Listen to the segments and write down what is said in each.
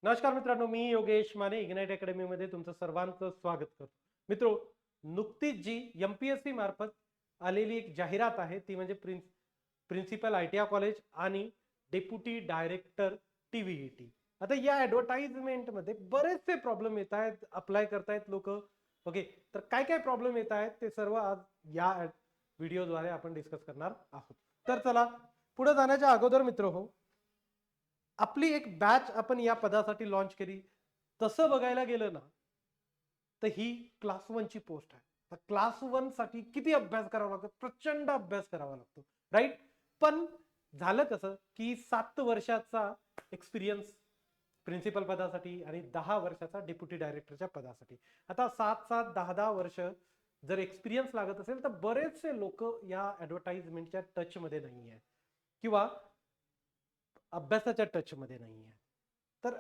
नमस्कार मित्रांनो, मी योगेश माने इग्नाइट अकॅडमीमध्ये तुमचं सर्वांचं स्वागत करतो. मित्रो, नुकतीच जी एमपीएससी मार्फत आलेली एक जाहिरात आहे ती म्हणजे प्रिन्सिपल आयटीआय कॉलेज आणि डेप्युटी डायरेक्टर टीव्हीईटी. आता या ॲडव्हर्टाइजमेंटमध्ये बरेचसे प्रॉब्लेम येत आहेत, अप्लाय करतायत लोक. ओके, तर काय काय प्रॉब्लेम येत आहेत ते सर्व आज या व्हिडिओद्वारे आपण डिस्कस करणार आहोत. तर चला पुढे जाण्याच्या अगोदर मित्र हो, आपली एक बॅच आपण या पदासाठी लॉन्च केली. तसं बघायला गेलं ना, तर ही क्लास 1 ची पोस्ट आहे. तर क्लास 1 साठी किती अभ्यास करावा लागतो? प्रचंड अभ्यास करावा लागतो, राईट? पण झालं कसं, की 7 वर्षाचा एक्सपिरियन्स प्रिन्सिपल पदासाठी आणि 10 वर्षाचा डेप्युटी डायरेक्टरच्या पदासाठी. आता 7-7, 10-10 वर्ष जर एक्सपिरियन्स लागत असेल तर बरेचसे लोक या ऍडव्हर्टाइजमेंटच्या टचमध्ये नाही आहेत किंवा अभ्यासाच्या टचमध्ये नाही आहे. तर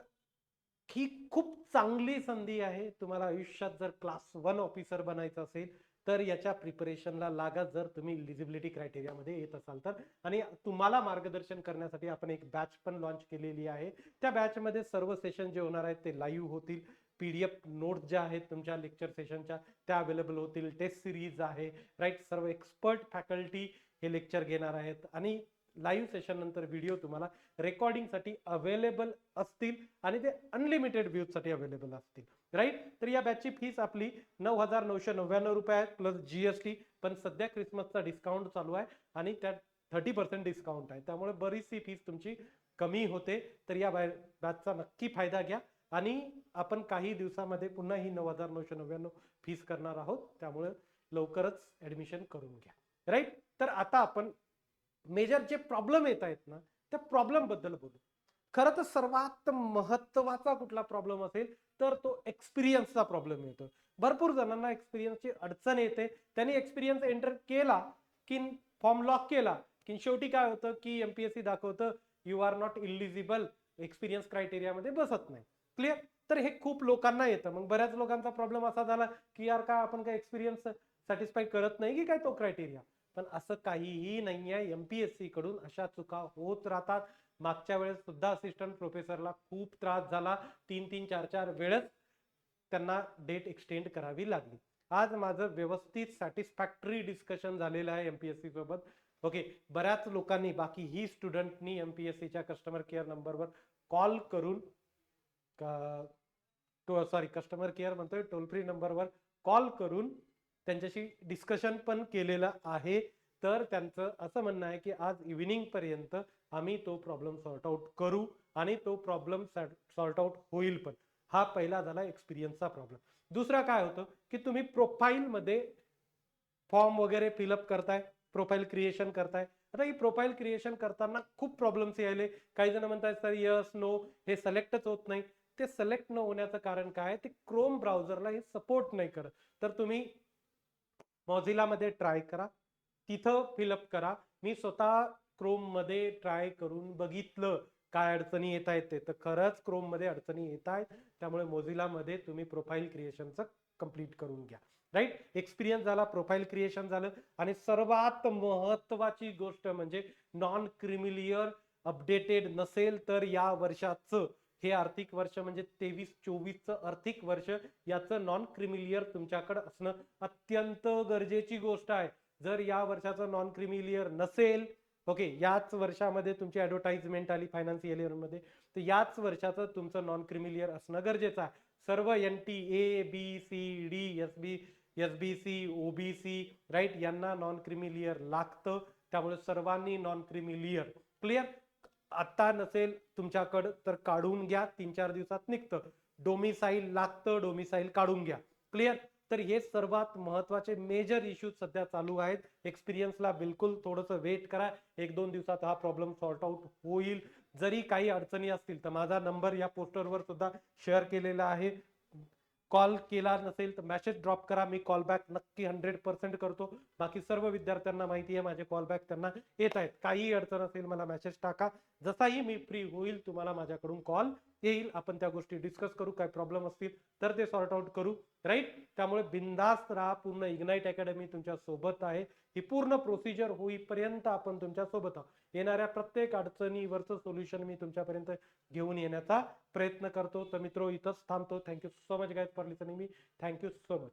ही खूप चांगली संधी आहे. तुम्हाला आयुष्यात जर क्लास 1 ऑफिसर बनायचं असेल तर याच्या प्रिपरेशनला लागा, जर तुम्ही इलिजिबिलिटी क्रायटेरियामध्ये येत असाल तर. आणि तुम्हाला मार्गदर्शन करण्यासाठी आपण एक बॅच पण लॉन्च केलेली आहे. त्या बॅचमध्ये सर्व सेशन जे होणार आहेत ते लाईव्ह होतील. पीडीएफ नोट्स ज्या आहेत तुमच्या लेक्चर सेशनच्या त्या अवेलेबल होतील. टेस्ट सिरीज आहे, राईट? सर्व एक्सपर्ट फॅकल्टी हे लेक्चर घेणार आहेत आणि लाईव्ह सेशन नंतर व्हिडिओ तुम्हाला रेकॉर्डिंगसाठी अवेलेबल असतील आणि ते अनलिमिटेड व्ह्यूजसाठी अवेलेबल असतील, राईट? तर या बॅचची फीस आपली 9,999 रुपये आहे प्लस जीएसटी. पण सध्या क्रिसमसचा डिस्काउंट चालू आहे आणि त्यात 30% डिस्काउंट आहे, त्यामुळे बरीचशी फीस तुमची कमी होते. तर या बॅचचा नक्की फायदा घ्या आणि आपण काही दिवसामध्ये पुन्हा ही 9,999 फीस करणार आहोत, त्यामुळे लवकरच ऍडमिशन करून घ्या, राईट? तर आता आपण मेजर जे प्रॉब्लेम येत आहेत ना, त्या प्रॉब्लेम बद्दल बोलू. खरं तर सर्वात महत्वाचा कुठला प्रॉब्लेम असेल तर तो एक्सपिरियन्सचा प्रॉब्लेम येतो. भरपूर जणांना एक्सपिरियन्सची अडचण येते. त्यांनी एक्सपिरियन्स एंटर केला की फॉर्म लॉक केला की शेवटी काय होतं की एमपीएससी दाखवतं you are not eligible, experience क्रायटेरियामध्ये बसत नाही. क्लिअर? तर हे खूप लोकांना येतं. मग बऱ्याच लोकांचा प्रॉब्लेम असा झाला की यार का आपण काय एक्सपिरियन्स सॅटिस्फाय करत नाही की काय तो क्रायटेरिया. पण असं काहीही नाही आहे. एमपीएससी कडून अशा चुका होत राहतात. मागच्या वेळेस सुद्धा असिस्टंट प्रोफेसरला खूप त्रास झाला. 3-3, 4-4 वेळेस त्यांना डेट एक्सटेंड करावी लागली. आज माझं व्यवस्थित सॅटिस्फॅक्टरी डिस्कशन झालेलं आहे एमपीएससी सोबत. ओके, बऱ्याच लोकांनी, बाकी ही स्टुडंटनी एमपीएससीच्या कस्टमर केअर नंबरवर कॉल करून, सॉरी कस्टमर केअर म्हणतोय, टोल फ्री नंबरवर कॉल करून त्यांच्याशी डिस्कशन पण केलेलं आहे. तर त्यांचं असं म्हणणं आहे की आज इव्हिनिंग पर्यंत आम्ही तो प्रॉब्लेम सॉर्ट आउट करू आणि तो प्रॉब्लेम सॉर्ट आउट होईल पण. हा पहिला झाला एक्सपिरियन्सचा प्रॉब्लेम. दुसरा काय होतं की तुम्ही प्रोफाईलमध्ये फॉर्म वगैरे फिलअप करताय, प्रोफाईल क्रिएशन करताय. आता ही प्रोफाईल क्रिएशन करताना खूप प्रॉब्लेम्स यायले. काही जण म्हणतात सर यस नो हे सिलेक्टच होत नाही. ते सिलेक्ट न होण्याचं कारण काय? ते क्रोम ब्राउझरला हे सपोर्ट नाही करत. तर तुम्ही मॉझिला मध्ये ट्राय करा, तिथं फिलअप करा. मी स्वतः क्रोम मध्ये ट्राय करून बघितलं काय अडचणी येत आहेत ते. तर खरंच क्रोम मध्ये अडचणी येत आहेत. त्यामुळे मोझिला मध्ये तुम्ही प्रोफाईल क्रिएशनचं कंप्लीट करून घ्या, राईट? एक्सपिरियन्स झाला, प्रोफाईल क्रिएशन झालं आणि सर्वात महत्वाची गोष्ट म्हणजे नॉन क्रिमिलियर अपडेटेड नसेल तर या वर्षाचं, हे आर्थिक वर्ष म्हणजे 23-24चं आर्थिक वर्ष, याचं नॉन क्रिमिलियर तुमच्याकडे असणं अत्यंत गरजेची गोष्ट आहे. जर या वर्षाचं नॉन क्रिमिलियर नसेल, ओके, याच वर्षामध्ये तुमची ऍडव्हर्टाइजमेंट आली फायनान्शियल इयर मध्ये, तर याच वर्षाचं तुमचं नॉन क्रिमिलियर असणं गरजेचं आहे. सर्व NT A B C D SBC OBC, right, यांना नॉन क्रिमिलियर लागतं. त्यामुळे सर्वांनी नॉन क्रिमिलियर, क्लिअर? आता नसेल तुमच्याकडं तर काढून घ्या, 3-4 दिवसात निघतं. डोमिसाईल लागतं, डोमिसाईल काढून घ्या, क्लिअर? तर हे सर्वात महत्वाचे मेजर इश्यूज सध्या चालू आहेत. एक्सपिरियन्सला बिलकुल थोडंसं वेट करा, 1-2 दिवसात हा प्रॉब्लेम सॉर्ट आउट होईल. जरी काही अडचणी असतील तर माझा नंबर या पोस्टरवर सुद्धा शेअर केलेला आहे. कॉल केला नसेल तर मेसेज ड्रॉप करा, मी कॉल बॅक नक्की 100% करतो. बाकी सर्व विद्यार्थ्यांना माहिती आहे माझे कॉल बॅक त्यांना येत आहेत. काही अडचण असेल मला मेसेज टाका, जसाही मी फ्री होईल तुम्हाला माझ्याकडून कॉल येईल, आपण त्या गोष्टी डिस्कस करू, काय प्रॉब्लेम असतील तर ते सॉर्ट आउट करू, राईट. त्यामुळे बिंदास्त राहा, पूर्ण इग्नाइट अकॅडमी तुमच्या सोबत आहे. ही पूर्ण प्रोसिजर होईपर्यंत आपण तुमच्या सोबत आहोत. येणाऱ्या प्रत्येक अडचणीवरचं सोल्युशन मी तुमच्यापर्यंत घेऊन येण्याचा प्रयत्न करतो. तर मित्रो इथंच थांबतो. Thank you so much guys for listening me. Thank you so much.